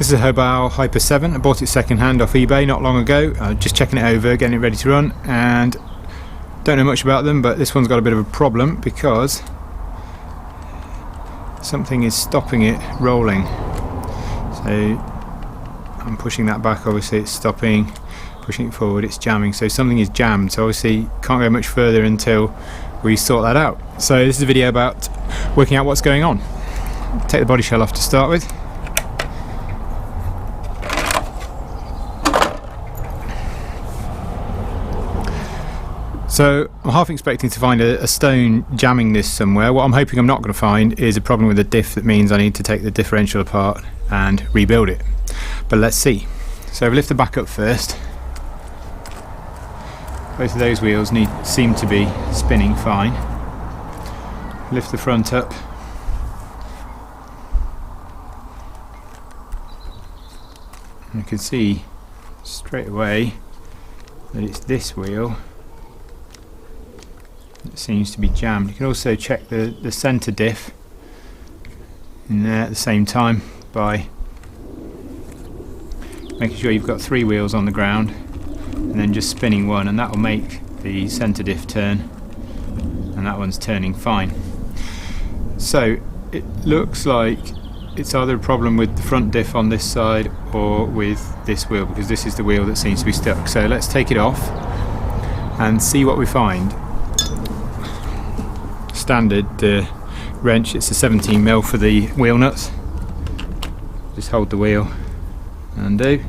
This is a Hobao Hyper 7. I bought it second hand off eBay not long ago. Just checking it over, getting it ready to run, and don't know much about them, but this one's got a bit of a problem because something is stopping it rolling. So I'm pushing that back, obviously it's stopping, pushing it forward, it's jamming, so something is jammed, so obviously can't go much further until we sort that out. So this is a video about working out what's going on. Take the body shell off to start with. So I'm half expecting to find a stone jamming this somewhere. What I'm hoping I'm not going to find is a problem with the diff that means I need to take the differential apart and rebuild it. But let's see. So we lift the back up first. Both of those wheels seem to be spinning fine. Lift the front up. And you can see straight away that it's this wheel that seems to be jammed. You can also check the centre diff in there at the same time by making sure you've got 3 wheels on the ground and then just spinning one, and that will make the centre diff turn, and that one's turning fine. So it looks like it's either a problem with the front diff on this side or with this wheel, because this is the wheel that seems to be stuck. So let's take it off and see what we find. Standard wrench, it's a 17mm for the wheel nuts. Just hold the wheel, undo.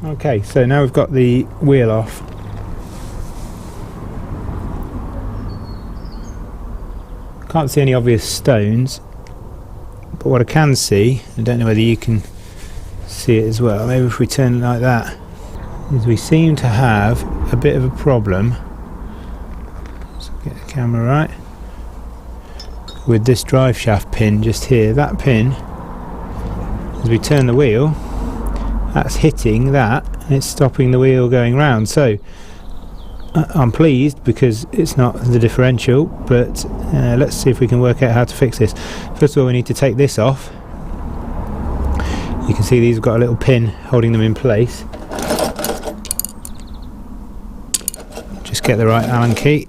Okay, so now we've got the wheel off. Can't see any obvious stones, but what I can see, I don't know whether you can see it as well, maybe if we turn it like that, is we seem to have a bit of a problem. Let's get the camera right. With this drive shaft pin just here, that pin, as we turn the wheel, that's hitting that and it's stopping the wheel going round. So I'm pleased because it's not the differential, but let's see if we can work out how to fix this. First of all, we need to take this off. You can see these have got a little pin holding them in place. Just get the right Allen key.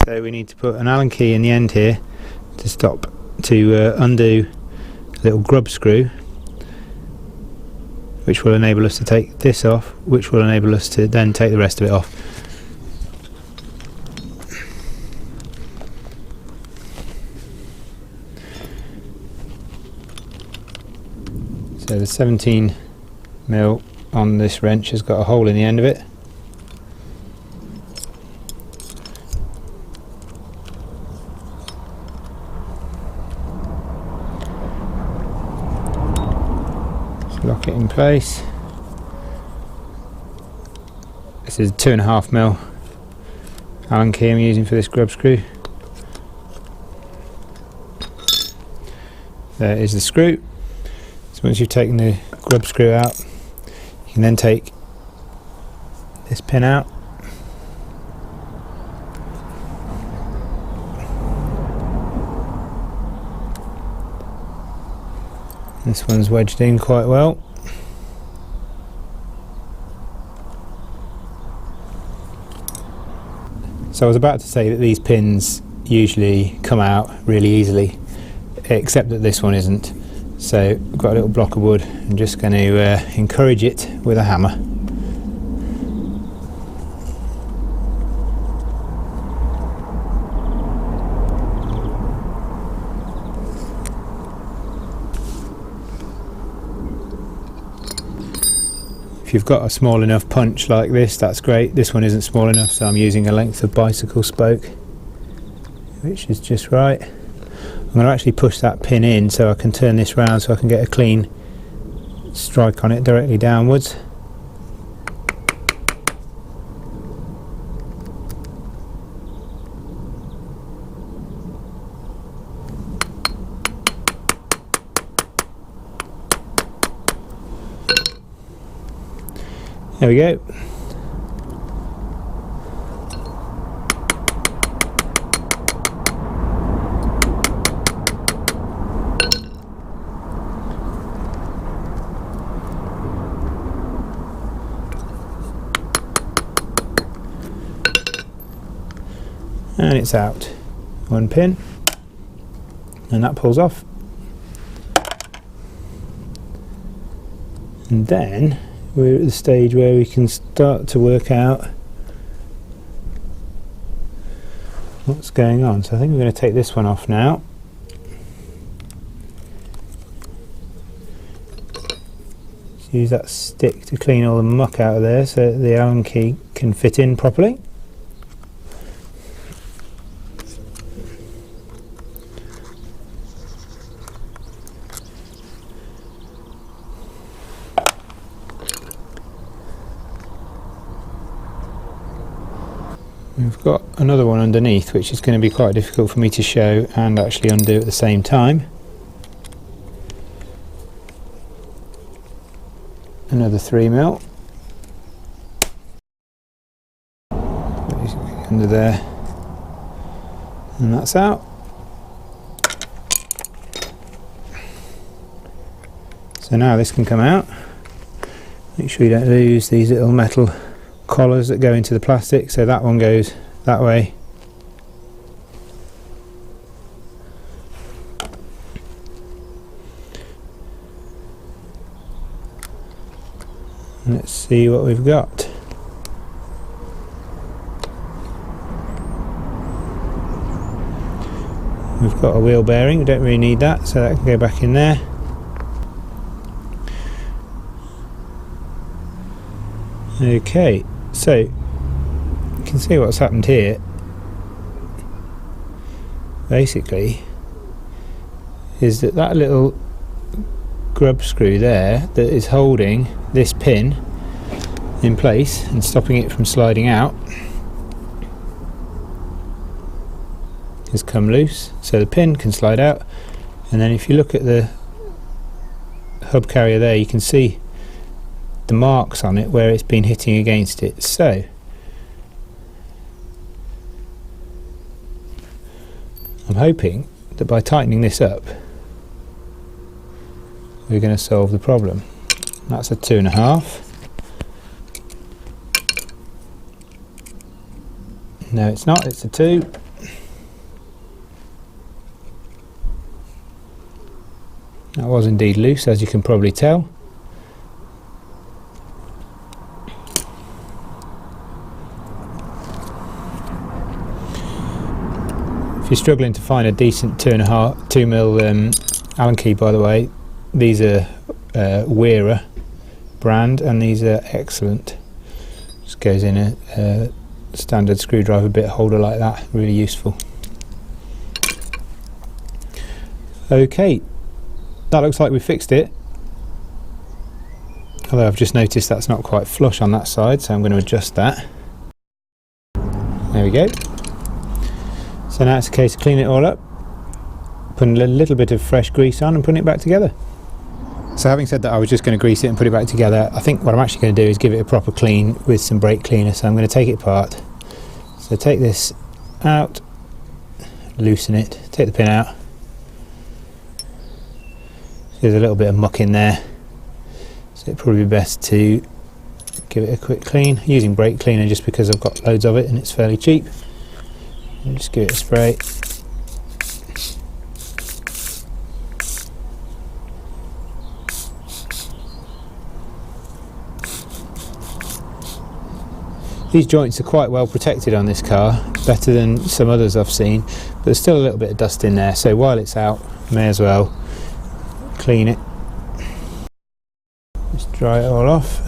So we need to put an Allen key in the end here to undo a little grub screw, which will enable us to take this off, which will enable us to then take the rest of it off. So the 17mm on this wrench has got a hole in the end of it. Just lock it in place. This is a 2.5mm Allen key I'm using for this grub screw. There is the screw. So once you've taken the grub screw out, you can then take this pin out. This one's wedged in quite well. So I was about to say that these pins usually come out really easily, except that this one isn't. So I've got a little block of wood. I'm just going to encourage it with a hammer. If you've got a small enough punch like this, that's great. This one isn't small enough, so I'm using a length of bicycle spoke, which is just right. I'm going to actually push that pin in so I can turn this round so I can get a clean strike on it directly downwards. There we go. and it's out. One pin, and that pulls off. And then we're at the stage where we can start to work out what's going on. So I think we're going to take this one off now. Use that stick to clean all the muck out of there so that the Allen key can fit in properly. We've got another one underneath which is going to be quite difficult for me to show and actually undo at the same time. Another 3mm under there, and that's out. So now this can come out. Make sure you don't lose these little metal collars that go into the plastic, so that one goes that way. Let's see what we've got. We've got a wheel bearing, we don't really need that, so that can go back in there. Okay, so you can see what's happened here. Basically, is that little grub screw there that is holding this pin in place and stopping it from sliding out has come loose, so the pin can slide out. And then if you look at the hub carrier there, you can see the marks on it where it's been hitting against it. So I'm hoping that by tightening this up we're going to solve the problem. That's a 2.5. No, it's not, it's a 2. That was indeed loose, as you can probably tell. If you're struggling to find a decent 2mm Allen key, by the way, these are Wearer brand, and these are excellent. Just goes in a standard screwdriver bit holder like that, really useful. Okay, that looks like we fixed it, although I've just noticed that's not quite flush on that side, so I'm going to adjust that. There we go. So now it's a case of cleaning it all up, putting a little bit of fresh grease on and putting it back together. So having said that, I was just going to grease it and put it back together. I think what I'm actually going to do is give it a proper clean with some brake cleaner, so I'm going to take it apart. So take this out, loosen it, take the pin out. There's a little bit of muck in there, so it'd probably be best to give it a quick clean using brake cleaner, just because I've got loads of it and it's fairly cheap. And just give it a spray. These joints are quite well protected on this car, better than some others I've seen, but there's still a little bit of dust in there, so while it's out, may as well clean it. Just dry it all off.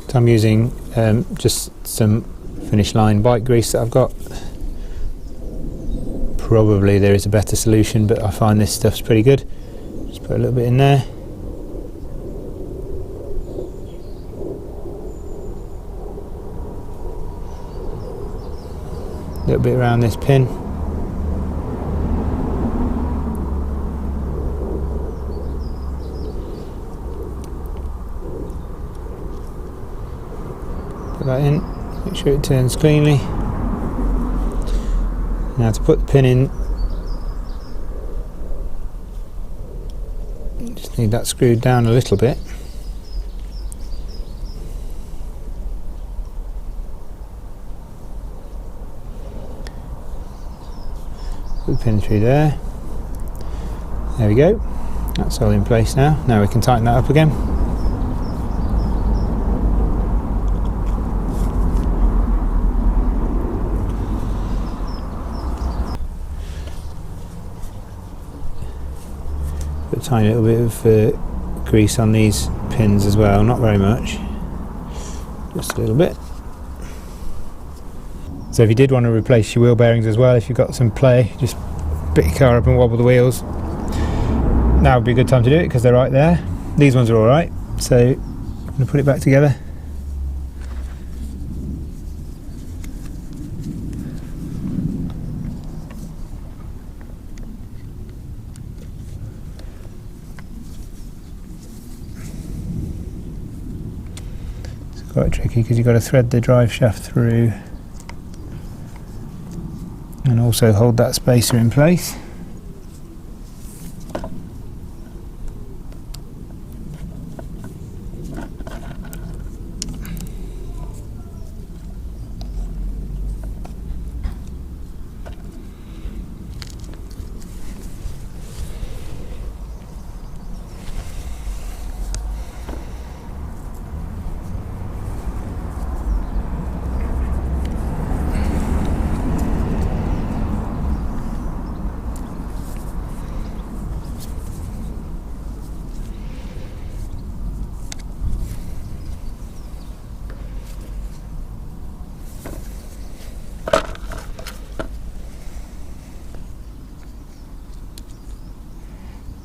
So I'm using just some finish line bike grease that I've got. Probably there is a better solution, but I find this stuff's pretty good. Just put a little bit in there. A little bit around this pin. Put that in, make sure it turns cleanly. Now to put the pin in, just need that screwed down a little bit. put the pin through there. There we go. That's all in place now. Now we can tighten that up again. Put a tiny little bit of grease on these pins as well, not very much, just a little bit. So if you did want to replace your wheel bearings as well, if you've got some play, just pick your car up and wobble the wheels. Now would be a good time to do it because they're right there. These ones are alright, so I'm going to put it back together. It's quite tricky because you've got to thread the drive shaft through and also hold that spacer in place.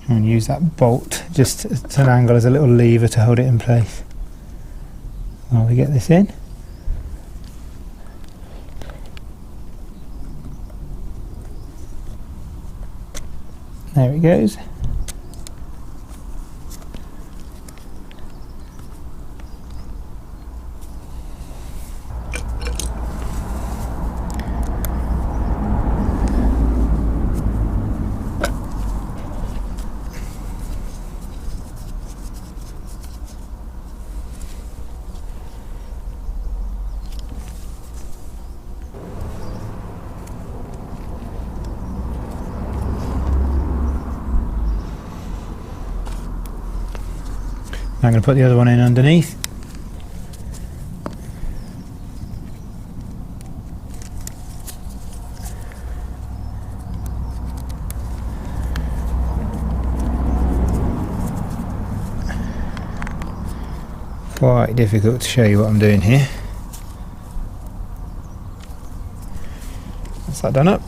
And use that bolt just at an angle as a little lever to hold it in place while we get this in. There it goes. Now I'm going to put the other one in underneath. Quite difficult to show you what I'm doing here. That's that done up.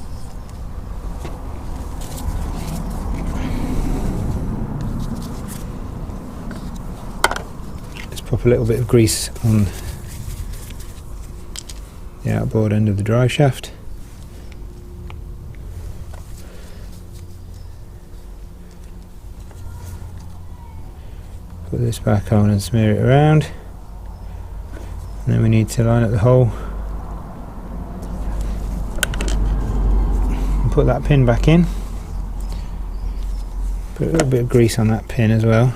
Pop a little bit of grease on the outboard end of the drive shaft. Put this back on and smear it around. And then we need to line up the hole and put that pin back in. Put a little bit of grease on that pin as well.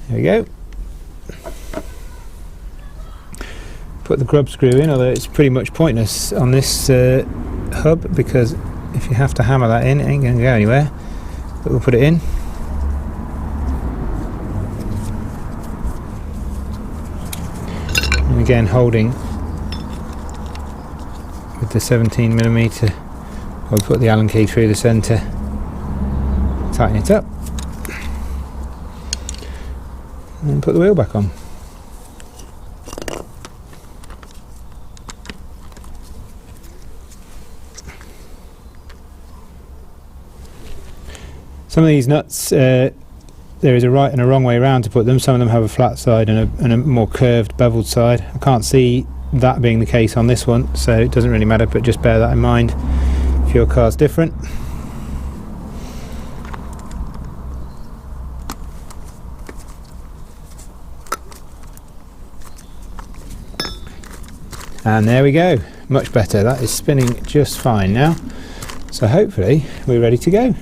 There we go. Put the grub screw in, although it's pretty much pointless on this hub because if you have to hammer that in, it ain't going to go anywhere. But we'll put it in. And again, holding with the 17mm, I'll put the Allen key through the centre, tighten it up. And put the wheel back on. Some of these nuts, there is a right and a wrong way around to put them. Some of them have a flat side and a more curved, beveled side. I can't see that being the case on this one, so it doesn't really matter, but just bear that in mind if your car's different. And there we go, much better. That is spinning just fine now, so hopefully we're ready to go.